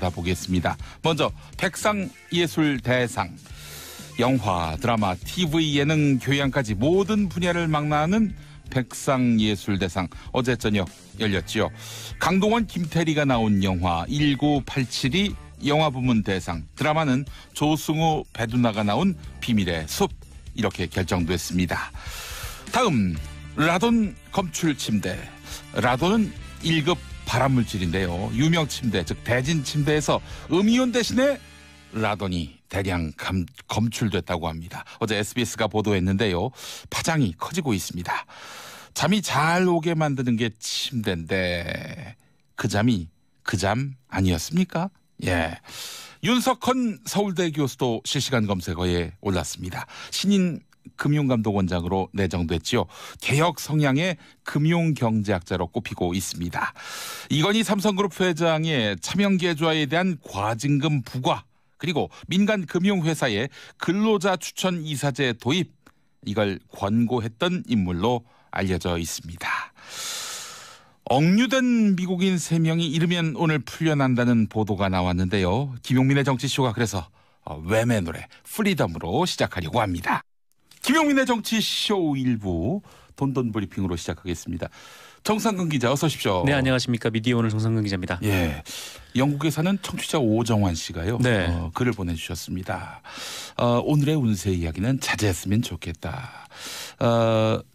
들여다보겠습니다. 먼저 백상예술대상. 영화, 드라마, TV, 예능, 교양까지 모든 분야를 망라하는 백상예술대상 어제 저녁 열렸지요. 강동원, 김태리가 나온 영화 1987이 영화부문 대상, 드라마는 조승우, 배두나가 나온 비밀의 숲, 이렇게 결정됐습니다. 다음, 라돈 검출 침대. 라돈은 1급 발암물질인데요. 유명 침대, 즉 대진 침대에서 음이온 대신에 라돈이 대량 검출됐다고 합니다. 어제 SBS가 보도했는데요. 파장이 커지고 있습니다. 잠이 잘 오게 만드는 게 침대인데 그 잠이 그 잠 아니었습니까? 예. 윤석헌 서울대 교수도 실시간 검색어에 올랐습니다. 신인 금융감독원장으로 내정됐지요. 개혁 성향의 금융경제학자로 꼽히고 있습니다. 이건희 삼성그룹 회장의 차명계좌에 대한 과징금 부과, 그리고 민간 금융회사의 근로자 추천 이사제 도입, 이걸 권고했던 인물로 알려져 있습니다. 억류된 미국인 3명이 이르면 오늘 풀려난다는 보도가 나왔는데요. 김용민의 정치쇼가 그래서 웸의 노래 프리덤으로 시작하려고 합니다. 김용민의 정치쇼 1부 돈돈 브리핑으로 시작하겠습니다. 정상근 기자 어서 오십시오. 네, 안녕하십니까. 미디어오늘 정상근 기자입니다. 예, 영국에 사는 청취자 오정환 씨가요. 네. 글을 보내주셨습니다. 오늘의 운세 이야기는 자제했으면 좋겠다.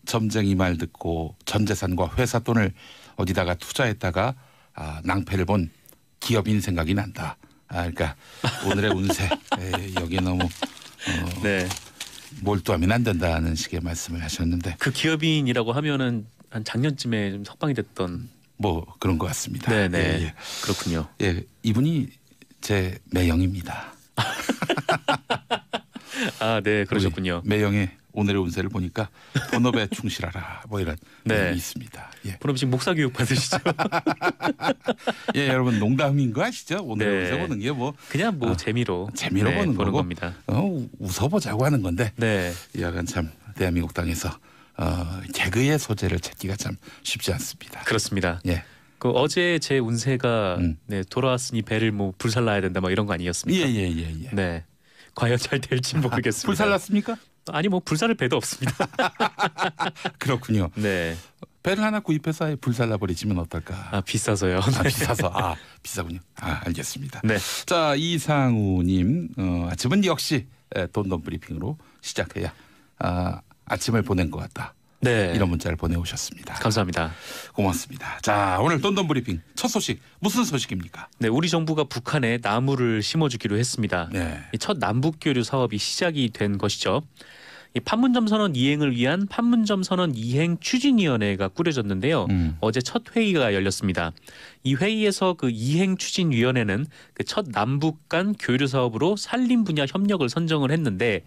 점쟁이 말 듣고 전 재산과 회사 돈을 어디다가 투자했다가 낭패를 본 기업인 생각이 난다. 그러니까 오늘의 운세 여기에 너무 네. 몰두하면 안 된다는 식의 말씀을 하셨는데, 그 기업인이라고 하면은 한 작년쯤에 좀 석방이 됐던 뭐 그런 것 같습니다. 네네. 예. 그렇군요. 예, 이분이 제 매형입니다. 아, 네, 그러셨군요. 매형의 오늘의 운세를 보니까 본업에 충실하라 뭐 이런 네. 내용이 있습니다. 예. 그럼 지금 목사 교육 받으시죠? 예, 여러분 농담인 거 아시죠? 오늘의 네. 운세 보는 게 뭐 그냥 뭐 재미로 네, 보는 거고 겁니다. 웃어보자고 하는 건데, 네. 여하간 참 대한민국 땅에서 개그의 소재를 찾기가 참 쉽지 않습니다. 그렇습니다. 예. 그 어제 제 운세가 네, 돌아왔으니 배를 뭐 불살라야 된다 뭐 이런 거 아니었습니까? 예. 네. 과연 잘 될지 모르겠습니다. 불살랐습니까? 아니 뭐 불살을 배도 없습니다. 그렇군요. 네. 배를 하나 구입해서 아예 불살라 버리시면 어떨까? 아, 비싸서요. 비싸서 비싸군요. 알겠습니다. 네. 자, 이상우님, 아침은 역시 돈돈 브리핑으로 시작해야 아침을 보낸 것 같다. 네. 이런 문자를 보내오셨습니다. 감사합니다. 고맙습니다. 자, 오늘 돈돈 브리핑 첫 소식 무슨 소식입니까? 네, 우리 정부가 북한에 나무를 심어주기로 했습니다. 네. 이 첫 남북교류 사업이 시작이 된 것이죠. 이 판문점 선언 이행을 위한 판문점 선언 이행 추진위원회가 꾸려졌는데요. 어제 첫 회의가 열렸습니다. 이 회의에서 그 이행 추진위원회는 그 첫 남북 간 교류 사업으로 산림 분야 협력을 선정을 했는데,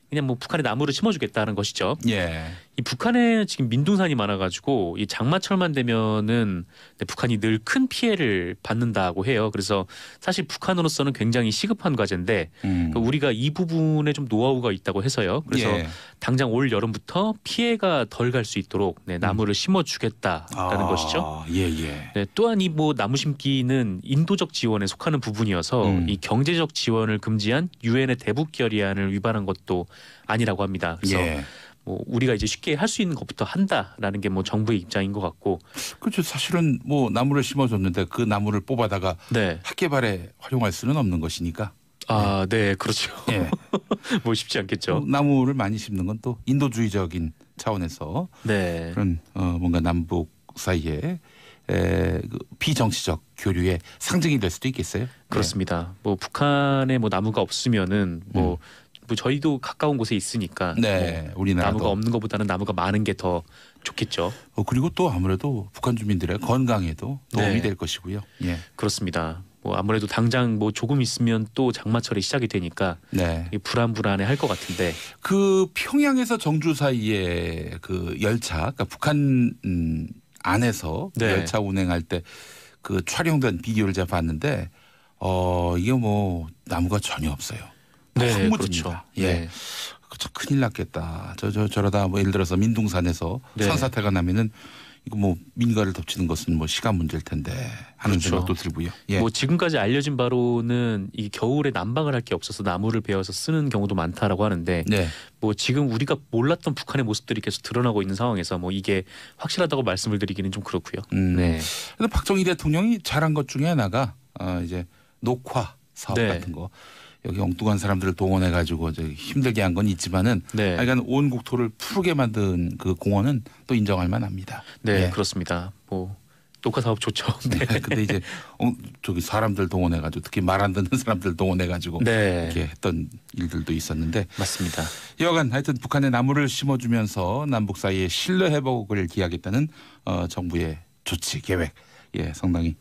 그냥 뭐 북한에 나무를 심어주겠다는 것이죠. 예. 이 북한에 지금 민둥산이 많아가지고 이 장마철만 되면은 북한이 늘 큰 피해를 받는다고 해요. 그래서 사실 북한으로서는 굉장히 시급한 과제인데 우리가 이 부분에 좀 노하우가 있다고 해서요. 그래서 예. 당장 올 여름부터 피해가 덜 갈 수 있도록 나무를 심어주겠다라는 것이죠. 예. 네, 또한 이 뭐 나무 심기는 인도적 지원에 속하는 부분이어서 이 경제적 지원을 금지한 유엔의 대북 결의안을 위반한 것도 아니라고 합니다. 그래서 예. 뭐 우리가 이제 쉽게 할 수 있는 것부터 한다라는 게 뭐 정부의 입장인 것 같고. 그렇죠. 사실은 뭐 나무를 심어줬는데 그 나무를 뽑아다가 네. 학개발에 활용할 수는 없는 것이니까. 아, 네, 그렇죠. 예. 뭐 쉽지 않겠죠. 나무를 많이 심는 건 또 인도주의적인 차원에서 네. 그런 뭔가 남북 사이에 그 비정치적 교류의 상징이 될 수도 있겠어요. 그렇습니다. 뭐 북한에 뭐 나무가 없으면은 뭐 저희도 가까운 곳에 있으니까 네, 뭐 우리나라도 나무가 없는 것보다는 나무가 많은 게 더 좋겠죠. 그리고 또 아무래도 북한 주민들의 건강에도 도움이 네. 될 것이고요. 예. 그렇습니다. 뭐 아무래도 당장 뭐 조금 있으면 또 장마철이 시작이 되니까 네. 불안불안해 할 것 같은데. 그 평양에서 정주 사이에 그 열차, 그러니까 북한 안에서 네. 열차 운행할 때 그 촬영된 비디오를 제가 봤는데 이게 뭐 나무가 전혀 없어요. 네, 황무지입니다. 그렇죠. 예. 네. 큰일 났겠다. 저러다 뭐 예를 들어서 민둥산에서 네. 산사태가 나면은 이거 뭐 민가를 덮치는 것은 뭐 시간 문제일 텐데 하는 그렇죠. 생각도 들고요. 예. 뭐 지금까지 알려진 바로는 이 겨울에 난방을 할 게 없어서 나무를 베어서 쓰는 경우도 많다라고 하는데 네. 뭐 지금 우리가 몰랐던 북한의 모습들이 계속 드러나고 있는 상황에서 뭐 이게 확실하다고 말씀을 드리기는 좀 그렇고요. 네. 근데 박정희 대통령이 잘한 것 중에 하나가 이제 녹화 사업 네. 같은 거 여기 엉뚱한 사람들을 동원해 가지고 힘들게 한 건 있지만은 네. 하여간 온 국토를 푸르게 만든 그 공헌은 또 인정할 만합니다. 네, 예. 그렇습니다. 뭐 녹화 사업 좋죠. 네. 근데 이제 저기 사람들 동원해 가지고 특히 말 안 듣는 사람들 동원해 가지고 네. 이렇게 했던 일들도 있었는데 맞습니다. 여간 하여튼 북한에 나무를 심어주면서 남북 사이의 신뢰 회복을 기하겠다는 정부의 조치 계획 상당히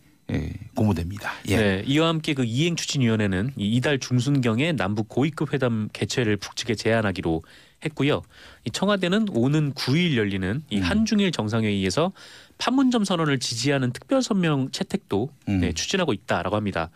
고무됩니다. 예. 네, 이와 함께 그 이행 추진위원회는 이달 중순경에 남북 고위급 회담 개최를 북측에 제안하기로 했고요. 이 청와대는 오는 9일 열리는 이 한중일 정상회의에서 판문점 선언을 지지하는 특별 성명 채택도 추진하고 있다라고 합니다.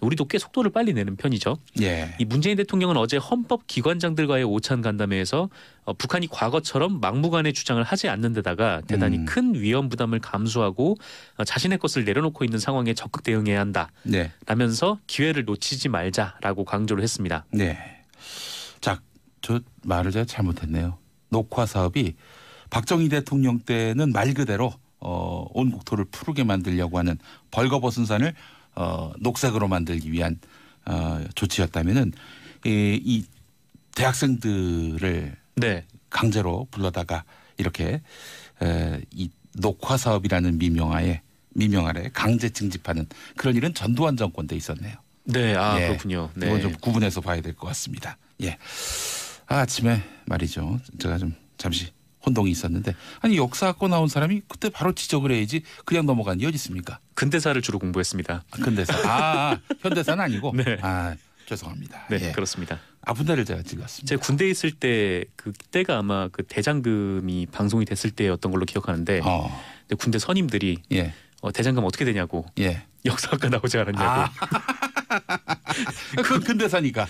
우리도 꽤 속도를 빨리 내는 편이죠. 예. 이 문재인 대통령은 어제 헌법 기관장들과의 오찬 간담회에서 북한이 과거처럼 막무가내 주장을 하지 않는 데다가 대단히 큰 위험 부담을 감수하고 자신의 것을 내려놓고 있는 상황에 적극 대응해야 한다. 네. 라면서 기회를 놓치지 말자라고 강조를 했습니다. 네. 자, 저 말을 제가 잘못했네요. 녹화 사업이 박정희 대통령 때는 말 그대로 온 국토를 푸르게 만들려고 하는 벌거벗은 산을 녹색으로 만들기 위한 조치였다면은 이 대학생들을 네. 강제로 불러다가 이렇게 이 녹화 사업이라는 미명 아래 강제 징집하는 그런 일은 전두환 정권 때 있었네요. 네, 예. 그렇군요. 네. 이건 좀 구분해서 봐야 될 것 같습니다. 예. 아침에 말이죠. 제가 좀 잠시 혼동이 있었는데 아니 역사학과 나온 사람이 그때 바로 지적을 해야지 그냥 넘어간 게 어디 있습니까? 근대사를 주로 공부했습니다. 근대사. 현대사는 아니고. 네. 죄송합니다. 네, 예. 그렇습니다. 아픈 데를 제가 찔렀습니다. 제가 군대에 있을 때 그때가 아마 그 대장금이 방송이 됐을 때였던 걸로 기억하는데 근데 군대 선임들이 예. 대장금 어떻게 되냐고 예. 역사학과 나오지 않았냐고. 그 근대사니까.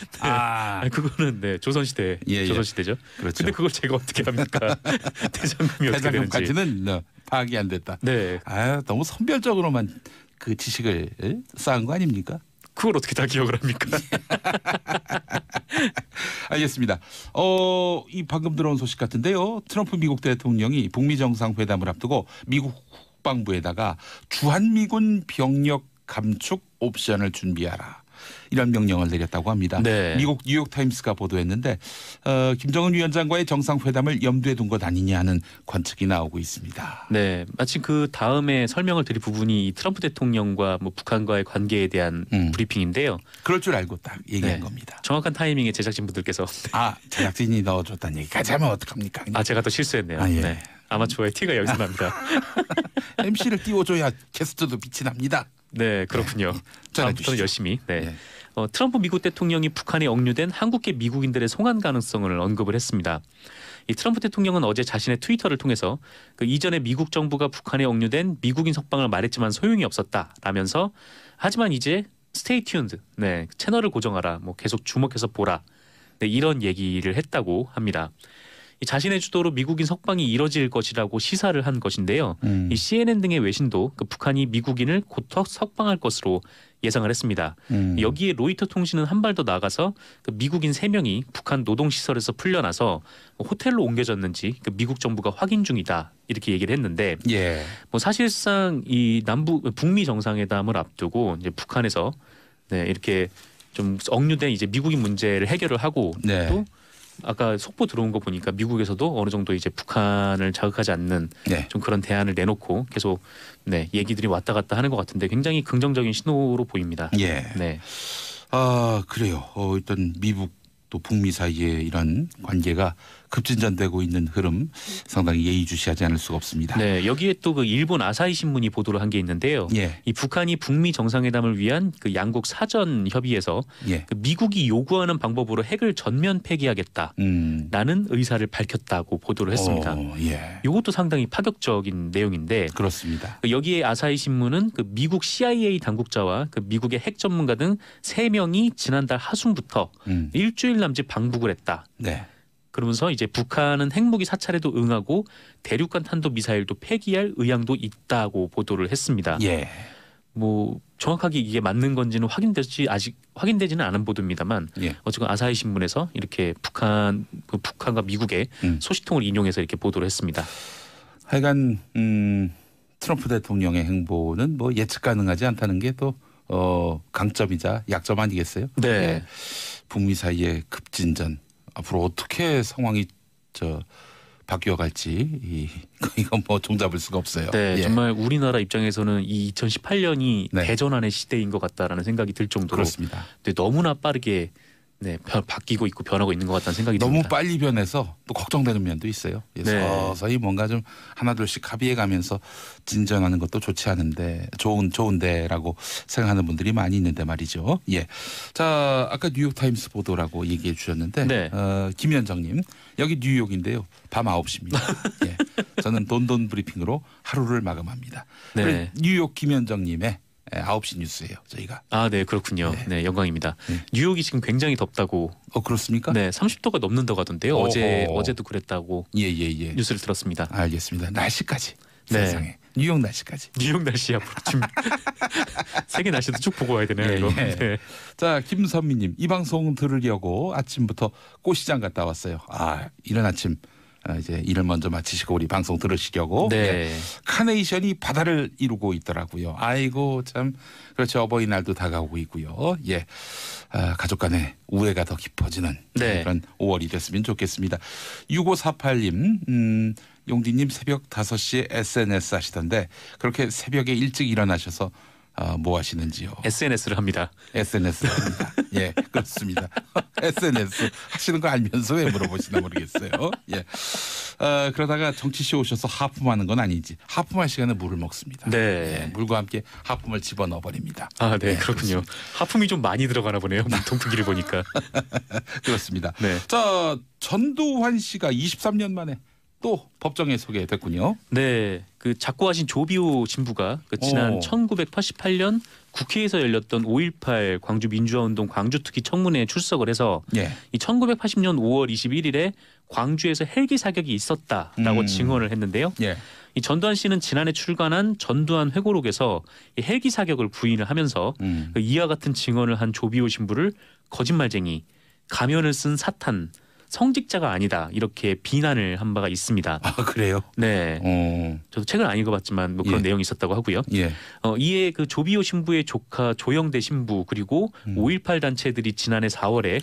그거는 네 조선시대 예, 예. 조선시대죠. 그렇죠. 근데 그걸 제가 어떻게 합니까? 대장금이 어떻게 되는지. 대장금까지는 파악이 안 됐다. 네. 너무 선별적으로만 그 지식을 쌓은 거 아닙니까? 그걸 어떻게 다 기억을 합니까? 알겠습니다. 이 방금 들어온 소식 같은데요. 트럼프 미국 대통령이 북미 정상회담을 앞두고 미국 국방부에다가 주한미군 병력 감축 옵션을 준비하라. 이런 명령을 내렸다고 합니다. 네. 미국 뉴욕타임스가 보도했는데 김정은 위원장과의 정상회담을 염두에 둔 것 아니냐 하는 관측이 나오고 있습니다. 네, 마침 그 다음에 설명을 드릴 부분이 이 트럼프 대통령과 뭐 북한과의 관계에 대한 브리핑인데요. 그럴 줄 알고 딱 얘기한 네. 겁니다. 정확한 타이밍에 제작진분들께서 제작진이 넣어줬다는 얘기까지 하면 어떡합니까? 제가 또 실수했네요. 예. 네. 아마추어의 티가 여기서 납니다. MC를 띄워줘야 게스트도 빛이 납니다. 네, 그렇군요. 다음부터는 열심히. 네. 예. 트럼프 미국 대통령이 북한에 억류된 한국계 미국인들의 송환 가능성을 언급을 했습니다. 이 트럼프 대통령은 어제 자신의 트위터를 통해서 그 이전에 미국 정부가 북한에 억류된 미국인 석방을 말했지만 소용이 없었다라면서 하지만 이제 스테이 튠드, 네, 채널을 고정하라, 뭐 계속 주목해서 보라, 네, 이런 얘기를 했다고 합니다. 이 자신의 주도로 미국인 석방이 이뤄질 것이라고 시사를 한 것인데요. 이 CNN 등의 외신도 그 북한이 미국인을 곧 석방할 것으로 예상을 했습니다. 여기에 로이터 통신은 한 발 더 나가서 그 미국인 3명이 북한 노동시설에서 풀려나서 호텔로 옮겨졌는지 그 미국 정부가 확인 중이다 이렇게 얘기를 했는데 예. 뭐 사실상 이 북미 정상회담을 앞두고 이제 북한에서 네, 이렇게 좀 억류된 이제 미국인 문제를 해결을 하고 네. 또 아까 속보 들어온 거 보니까 미국에서도 어느 정도 이제 북한을 자극하지 않는 네. 좀 그런 대안을 내놓고 계속 네, 얘기들이 왔다 갔다 하는 것 같은데 굉장히 긍정적인 신호로 보입니다. 예. 네. 그래요. 일단 미국 또 북미 사이의 이런 관계가 급진전되고 있는 흐름 상당히 예의주시하지 않을 수가 없습니다. 네, 여기에 또 그 일본 아사히 신문이 보도를 한 게 있는데요. 예. 이 북한이 북미 정상회담을 위한 그 양국 사전 협의에서 예. 그 미국이 요구하는 방법으로 핵을 전면 폐기하겠다라는 의사를 밝혔다고 보도를 했습니다. 예. 이것도 상당히 파격적인 내용인데 그렇습니다. 여기에 아사히 신문은 그 미국 CIA 당국자와 그 미국의 핵 전문가 등 3명이 지난달 하순부터 일주일 남짓 방북을 했다. 네. 그러면서 이제 북한은 핵무기 사찰에도 응하고 대륙간 탄도 미사일도 폐기할 의향도 있다고 보도를 했습니다. 예. 뭐 정확하게 이게 맞는 건지는 아직 확인되지는 않은 보도입니다만 예. 어쨌건 아사히 신문에서 이렇게 북한과 미국의 소식통을 인용해서 이렇게 보도를 했습니다. 하여간 트럼프 대통령의 행보는 뭐 예측 가능하지 않다는 게 또 강점이자 약점 아니겠어요? 네. 예. 북미 사이의 급진전 앞으로 어떻게 상황이 바뀌어갈지 이건 뭐 종잡을 수가 없어요. 네, 예. 정말 우리나라 입장에서는 이 2018년이 네. 대전환의 시대인 것 같다라는 생각이 들 정도로 그렇습니다. 너무나 빠르게 바뀌고 있고 변하고 있는 것 같다는 생각이 너무 듭니다. 빨리 변해서 또 걱정되는 면도 있어요. 예, 네. 서서히 뭔가 좀 하나둘씩 합의해가면서 진전하는 것도 좋지 않은데 좋은데라고 생각하는 분들이 많이 있는데 말이죠. 예. 자, 아까 뉴욕타임스 보도라고 얘기해 주셨는데 네. 김현정님 여기 뉴욕인데요. 밤 9시입니다. 예. 저는 돈돈 브리핑으로 하루를 마감합니다. 네. 그래, 뉴욕 김현정님의 9시 뉴스예요. 저희가. 아, 네, 그렇군요. 네. 네, 영광입니다. 네. 뉴욕이 지금 굉장히 덥다고. 그렇습니까? 네, 30도가 넘는다고 하던데요. 어허. 어제도 그랬다고 예. 뉴스를 들었습니다. 알겠습니다. 날씨까지. 네. 세상에. 뉴욕 날씨까지. 뉴욕 날씨 앞으로 지금 세계 날씨도 쭉 보고 와야 되네요. 예, 이거. 예. 네. 자, 김선미님 이 방송 들으려고 아침부터 꽃시장 갔다 왔어요. 이른 아침 이제 일을 먼저 마치시고 우리 방송 들으시려고. 네. 예. 카네이션이 바다를 이루고 있더라고요. 아이고 참 그렇죠. 어버이날도 다가오고 있고요. 예, 가족 간의 우애가 더 깊어지는 네. 그런 5월이 됐으면 좋겠습니다. 6548님 용디님 새벽 5시에 SNS 하시던데 그렇게 새벽에 일찍 일어나셔서 뭐 하시는지요? SNS를 합니다. SNS 합니다. 예, 그렇습니다. SNS 하시는 거 알면서 왜 물어보시나 모르겠어요. 예. 그러다가 정치쇼 오셔서 하품하는 건 아니지. 하품할 시간에 물을 먹습니다. 네. 예, 물과 함께 하품을 집어넣어 버립니다. 아, 네, 예, 그렇군요. 하품이 좀 많이 들어가나 보네요. 동풍기를 보니까. 그렇습니다. 네. 자, 전두환 씨가 23년 만에 또 법정에 소개됐군요. 네, 그 작고하신 조비오 신부가 지난 1988년 국회에서 열렸던 5.18 광주 민주화운동 광주특위 청문회에 출석을 해서 예. 이 1980년 5월 21일에 광주에서 헬기 사격이 있었다라고 증언을 했는데요. 예. 이 전두환 씨는 지난해 출간한 전두환 회고록에서 이 헬기 사격을 부인을 하면서 이와 같은 증언을 한 조비오 신부를 거짓말쟁이, 가면을 쓴 사탄, 성직자가 아니다 이렇게 비난을 한 바가 있습니다. 그래요? 네. 저도 책을 안 읽어봤지만 뭐 그런 예. 내용이 있었다고 하고요. 예. 이에 그 조비오 신부의 조카 조영대 신부 그리고 5.18 단체들이 지난해 4월에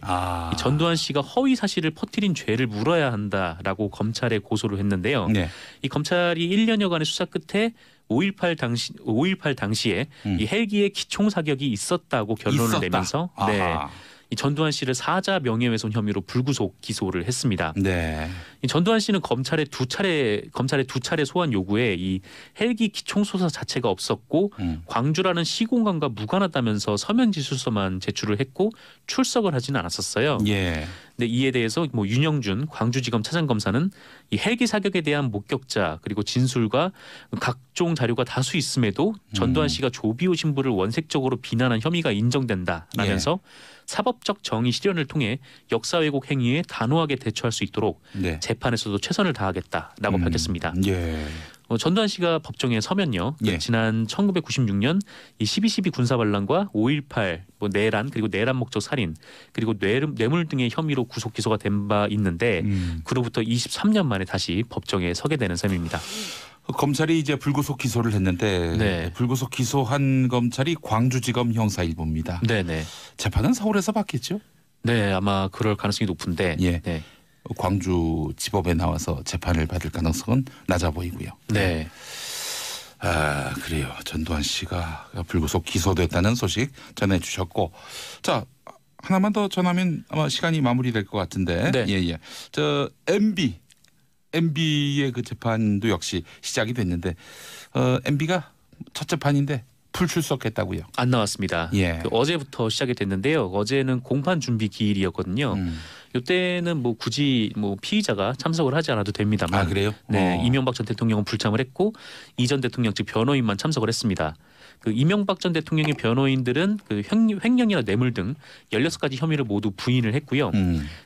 이 전두환 씨가 허위 사실을 퍼뜨린 죄를 물어야 한다라고 검찰에 고소를 했는데요. 네. 이 검찰이 1년여간의 수사 끝에 5.18 당시에 이 헬기에 기총 사격이 있었다고 결론을 있었다. 내면서 네. 이 전두환 씨를 사자 명예훼손 혐의로 불구속 기소를 했습니다. 네. 이 전두환 씨는 검찰의 두 차례 소환 요구에 이 헬기 기총 소사 자체가 없었고 광주라는 시공간과 무관하다면서 서면 지술서만 제출을 했고 출석을 하지는 않았었어요. 예. 근데 이에 대해서 뭐 윤영준 광주지검 차장검사는 이 헬기 사격에 대한 목격자 그리고 진술과 각종 자료가 다수 있음에도 전두환 씨가 조비오 신부를 원색적으로 비난한 혐의가 인정된다라면서 사법적 정의 실현을 통해 역사 왜곡 행위에 단호하게 대처할 수 있도록 네. 재판에서도 최선을 다하겠다라고 밝혔습니다. 예. 전두환 씨가 법정에 서면요. 예. 지난 1996년 이 12.12 군사반란과 5.18 뭐 내란 그리고 내란 목적 살인 그리고 뇌물 등의 혐의로 구속 기소가 된 바 있는데 그로부터 23년 만에 다시 법정에 서게 되는 셈입니다. 검찰이 이제 불구속 기소를 했는데 네. 불구속 기소한 검찰이 광주지검 형사일부입니다. 네네. 재판은 서울에서 받겠죠? 네, 아마 그럴 가능성이 높은데. 예. 네. 광주지법에 나와서 재판을 받을 가능성은 낮아 보이고요. 네. 그래요. 전두환 씨가 불구속 기소됐다는 소식 전해주셨고, 자 하나만 더 전하면 아마 시간이 마무리될 것 같은데, 네. 예. 저 MB의 그 재판도 역시 시작이 됐는데, MB가 첫 재판인데 풀출석했다고요. 안 나왔습니다. 예. 어제부터 시작이 됐는데요. 어제는 공판 준비 기일이었거든요. 이때는 뭐 굳이 뭐 피의자가 참석을 하지 않아도 됩니다만. 그래요? 네, 이명박 전 대통령은 불참을 했고 이 전 대통령 측 변호인만 참석을 했습니다. 그 이명박 전 대통령의 변호인들은 그 횡령이나 뇌물 등 16가지 혐의를 모두 부인을 했고요.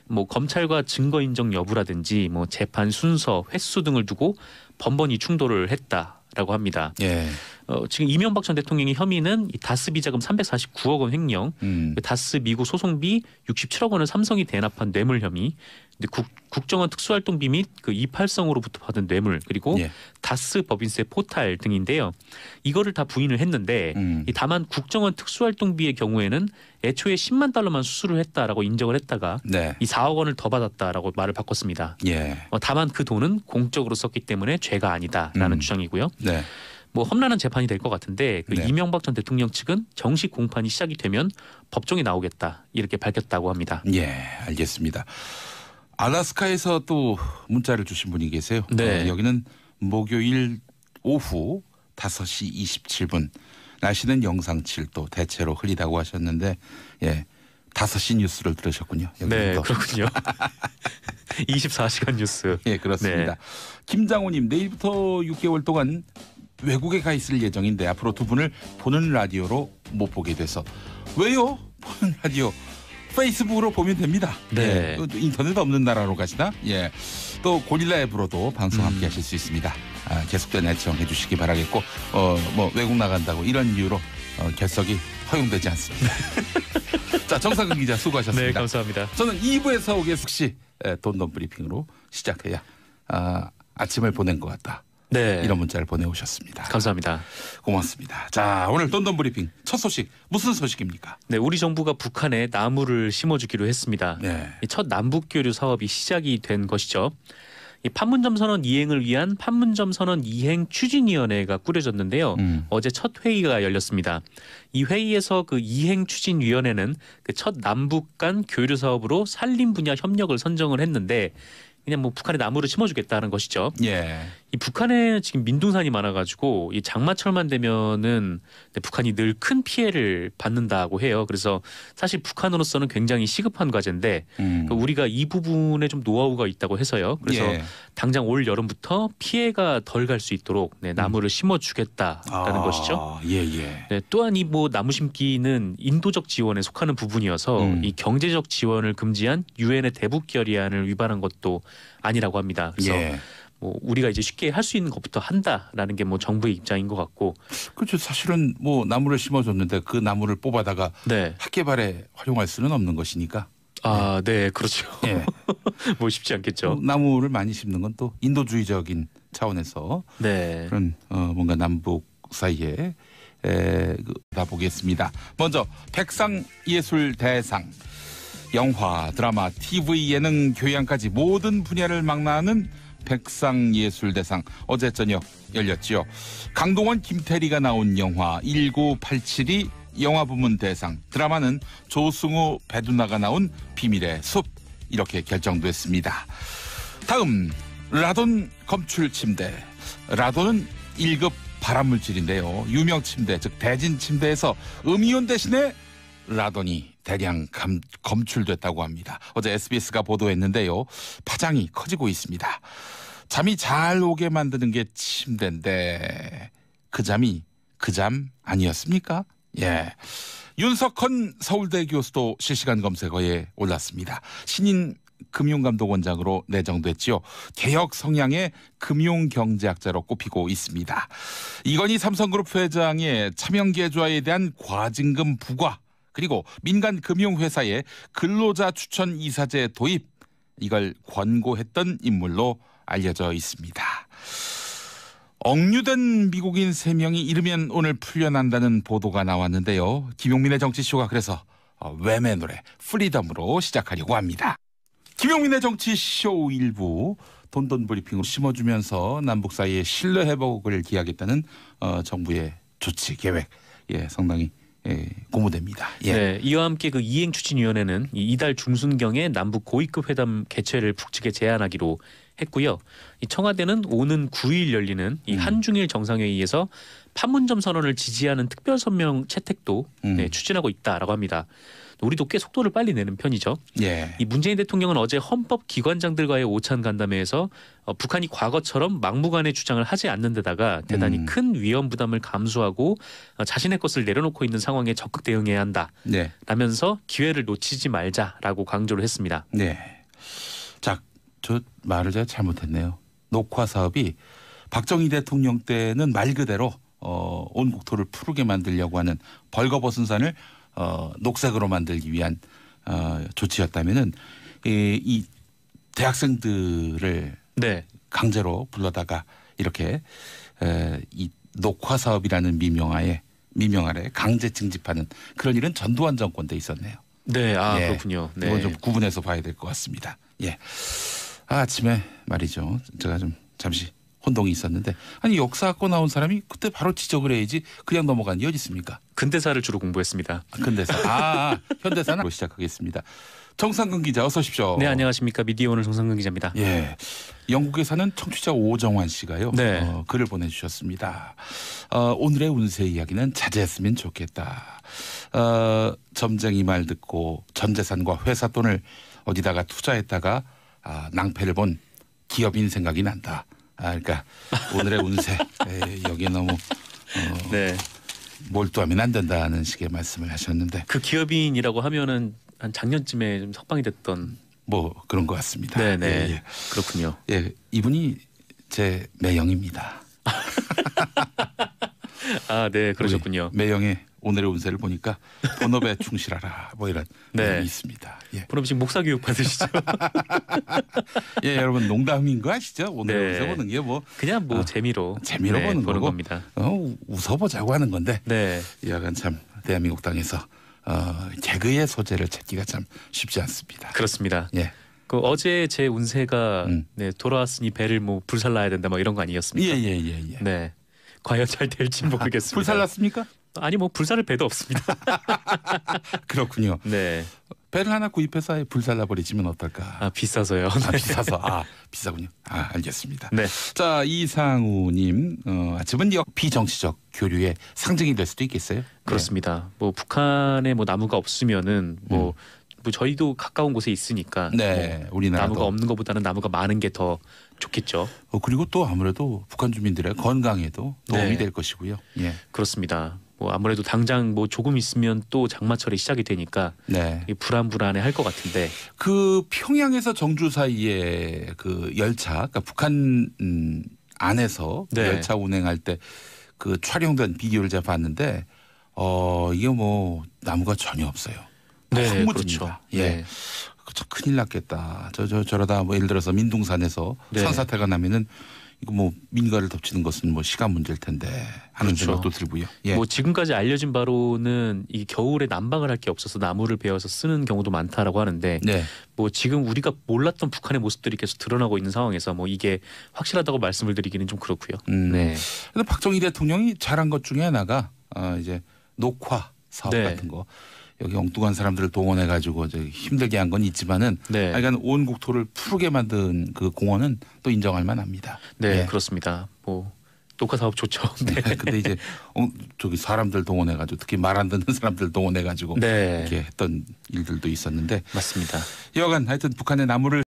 뭐 검찰과 증거 인정 여부라든지 뭐 재판 순서, 횟수 등을 두고 번번이 충돌을 했다라고 합니다. 예. 지금 이명박 전 대통령의 혐의는 이 다스 비자금 349억 원 횡령, 그 다스 미국 소송비 67억 원을 삼성이 대납한 뇌물 혐의, 근데 국정원 특수활동비 및 그 이팔성으로부터 받은 뇌물, 그리고 예. 다스 법인세 포탈 등인데요. 이거를 다 부인을 했는데 다만 국정원 특수활동비의 경우에는 애초에 10만 달러만 수수를 했다라고 인정을 했다가 네. 이 4억 원을 더 받았다라고 말을 바꿨습니다. 예. 다만 그 돈은 공적으로 썼기 때문에 죄가 아니다라는 주장이고요. 네. 뭐 험난한 재판이 될 것 같은데 그 네. 이명박 전 대통령 측은 정식 공판이 시작이 되면 법정에 나오겠다 이렇게 밝혔다고 합니다. 예, 알겠습니다. 알래스카에서 또 문자를 주신 분이 계세요. 네. 여기는 목요일 오후 5시 27분. 날씨는 영상 7도, 대체로 흐리다고 하셨는데, 예, 5시 뉴스를 들으셨군요. 네, 여기부터. 그렇군요. 24시간 뉴스. 예, 그렇습니다. 네. 김장호님, 내일부터 6개월 동안 외국에 가 있을 예정인데 앞으로 두 분을 보는 라디오로 못 보게 돼서 왜요? 보는 라디오 페이스북으로 보면 됩니다. 네. 예, 인터넷 없는 나라로 가시나? 예. 또 고릴라 앱으로도 방송 함께 하실 수 있습니다. 계속된 애청해 주시기 바라겠고 뭐 외국 나간다고 이런 이유로 결석이 허용되지 않습니다. 자, 정상근 기자 수고하셨습니다. 네, 감사합니다. 저는 2부에서 오겠 혹시 돈돈 브리핑으로 시작해야 아침을 보낸 것 같다. 네. 이런 문자를 보내오셨습니다. 감사합니다. 고맙습니다. 자, 오늘 돈돈 브리핑 첫 소식 무슨 소식입니까? 네, 우리 정부가 북한에 나무를 심어주기로 했습니다. 네. 이 첫 남북 교류 사업이 시작이 된 것이죠. 이 판문점 선언 이행을 위한 판문점 선언 이행 추진위원회가 꾸려졌는데요. 어제 첫 회의가 열렸습니다. 이 회의에서 그 이행 추진위원회는 그 첫 남북 간 교류 사업으로 산림 분야 협력을 선정을 했는데 그냥 뭐 북한에 나무를 심어주겠다는 것이죠. 예. 이 북한에 지금 민둥산이 많아가지고 이 장마철만 되면은 북한이 늘 큰 피해를 받는다고 해요. 그래서 사실 북한으로서는 굉장히 시급한 과제인데 우리가 이 부분에 좀 노하우가 있다고 해서요. 그래서 예. 당장 올 여름부터 피해가 덜 갈 수 있도록 나무를 심어주겠다라는 것이죠. 예예. 네, 또한 이 뭐 나무 심기는 인도적 지원에 속하는 부분이어서 이 경제적 지원을 금지한 유엔의 대북 결의안을 위반한 것도 아니라고 합니다. 그래서 예. 뭐 우리가 이제 쉽게 할 수 있는 것부터 한다라는 게 뭐 정부의 입장인 것 같고. 그렇죠. 사실은 뭐 나무를 심어줬는데 그 나무를 뽑아다가 네. 학개발에 활용할 수는 없는 것이니까. 아, 네, 그렇죠. 예. 뭐 쉽지 않겠죠. 나무를 많이 심는 건 또 인도주의적인 차원에서 네. 그런 뭔가 남북 사이에 가보겠습니다. 먼저 백상예술대상. 영화, 드라마, TV, 예능, 교양까지 모든 분야를 망라하는 백상예술대상 어제 저녁 열렸지요. 강동원, 김태리가 나온 영화 1987이 영화부문 대상, 드라마는 조승우, 배두나가 나온 비밀의 숲 이렇게 결정됐습니다. 다음 라돈 검출 침대. 라돈은 1급 발암물질인데요. 유명 침대, 즉 대진 침대에서 음이온 대신에 라돈이 대량 검출됐다고 합니다. 어제 SBS가 보도했는데요. 파장이 커지고 있습니다. 잠이 잘 오게 만드는 게 침대인데 그 잠이 그 잠 아니었습니까? 예. 윤석헌 서울대 교수도 실시간 검색어에 올랐습니다. 신인 금융감독원장으로 내정됐지요. 개혁 성향의 금융경제학자로 꼽히고 있습니다. 이건희 삼성그룹 회장의 차명계좌에 대한 과징금 부과 그리고 민간 금융회사의 근로자 추천 이사제 도입 이걸 권고했던 인물로 알려져 있습니다. 억류된 미국인 3명이 이르면 오늘 풀려난다는 보도가 나왔는데요. 김용민의 정치쇼가 그래서 웸의 노래 프리덤으로 시작하려고 합니다. 김용민의 정치쇼 일부 돈돈 브리핑으로 심어주면서 남북 사이의 신뢰 회복을 기하겠다는 정부의 조치 계획 상당히 고무됩니다. 예. 네, 이와 함께 그 이행추진위원회는 이달 중순경에 남북 고위급 회담 개최를 북측에 제안하기로 했고요. 이 청와대는 오는 9일 열리는 이 한중일 정상회의에서 판문점 선언을 지지하는 특별 선명 채택도 추진하고 있다라고 합니다. 우리도 꽤 속도를 빨리 내는 편이죠. 예. 이 문재인 대통령은 어제 헌법 기관장들과의 오찬 간담회에서 북한이 과거처럼 막무가내 주장을 하지 않는 데다가 대단히 큰 위험 부담을 감수하고 자신의 것을 내려놓고 있는 상황에 적극 대응해야 한다. 네. 라면서 기회를 놓치지 말자라고 강조를 했습니다. 네. 자, 저 말을 제가 잘못했네요. 녹화 사업이 박정희 대통령 때는 말 그대로 온 국토를 푸르게 만들려고 하는 벌거벗은 산을 녹색으로 만들기 위한 조치였다면은 이 대학생들을 네. 강제로 불러다가 이렇게 이 녹화 사업이라는 미명 아래 강제 징집하는 그런 일은 전두환 정권 때 있었네요. 네, 예. 그렇군요. 네. 이건 좀 구분해서 봐야 될 것 같습니다. 예. 아침에 말이죠. 제가 좀 잠시 혼동이 있었는데 아니 역사학과 나온 사람이 그때 바로 지적을 해야지 그냥 넘어간 게 어디 있습니까? 근대사를 주로 공부했습니다. 근대사. 현대사는 시작하겠습니다. 정상근 기자 어서 오십시오. 네, 안녕하십니까. 미디어오늘 정상근 기자입니다. 예. 영국에 사는 청취자 오정환 씨가요. 네. 글을 보내주셨습니다. 오늘의 운세 이야기는 자제했으면 좋겠다. 점쟁이 말 듣고 전 재산과 회사 돈을 어디다가 투자했다가 낭패를 본 기업인 생각이 난다. 그러니까 오늘의 운세 여기에 너무 네. 몰두하면 안 된다는 식의 말씀을 하셨는데 그 기업인이라고 하면은 한 작년쯤에 좀 석방이 됐던 뭐 그런 것 같습니다. 네네. 예. 그렇군요. 예, 이분이 제 매형입니다. 네, 그러셨군요. 매형의 오늘의 운세를 보니까 본업에 충실하라 뭐 이런 네. 내용이 있습니다. 예. 그럼 지금 목사 교육 받으시죠? 예, 여러분 농담인 거 아시죠? 오늘의 네. 운세 보는 게 뭐 그냥 재미로 재미로 보는 거고 겁니다. 웃어보자고 하는 건데 네. 여간 참 대한민국 땅에서 개그의 소재를 찾기가 참 쉽지 않습니다. 그렇습니다. 예. 그 어제 제 운세가 돌아왔으니 배를 불살라야 된다 이런 거 아니었습니까? 예. 네. 과연 잘 될지 모르겠습니다. 불살랐습니까? 아니 불살을 배도 없습니다. 그렇군요. 네. 배를 하나 구입해서 아예 불살라 버리시면 어떨까? 비싸서요. 비싸서 비싸군요. 알겠습니다. 네. 자, 이상우님, 아침은 비정치적 교류의 상징이 될 수도 있겠어요. 그렇습니다. 북한에 나무가 없으면은 저희도 가까운 곳에 있으니까 네, 우리나라도 나무가 없는 것보다는 나무가 많은 게 더 좋겠죠. 그리고 또 아무래도 북한 주민들의 건강에도 도움이 될 것이고요. 예. 그렇습니다. 아무래도 당장 조금 있으면 또 장마철이 시작이 되니까 불안해 할 것 같은데 그 평양에서 정주 사이에 그 열차, 그러니까 북한 안에서 열차 운행할 때 그 촬영된 비디오를 제가 봤는데 이게 나무가 전혀 없어요. 네, 황무지입니다. 그렇죠. 예. 네. 큰일 났겠다. 저러다 예를 들어서 민둥산에서 산사태가 나면은 이거 민가를 덮치는 것은 시간 문제일 텐데 하는 생각도 들고요. 예. 지금까지 알려진 바로는 이 겨울에 난방을 할 게 없어서 나무를 베어서 쓰는 경우도 많다라고 하는데 지금 우리가 몰랐던 북한의 모습들이 계속 드러나고 있는 상황에서 이게 확실하다고 말씀을 드리기는 좀 그렇고요. 네. 근데 박정희 대통령이 잘한 것 중에 하나가 이제 녹화 사업 같은 거. 여기 엉뚱한 사람들을 동원해 가지고 힘들게 한 건 있지만은 그러니까 온 국토를 푸르게 만든 그 공헌은 또 인정할 만합니다. 네, 그렇습니다. 녹화 사업 좋죠. 네. 근데 이제 사람들 동원해 가지고 특히 말 안 듣는 사람들 동원해 가지고 이렇게 했던 일들도 있었는데 맞습니다. 여간 하여튼 북한의 나무를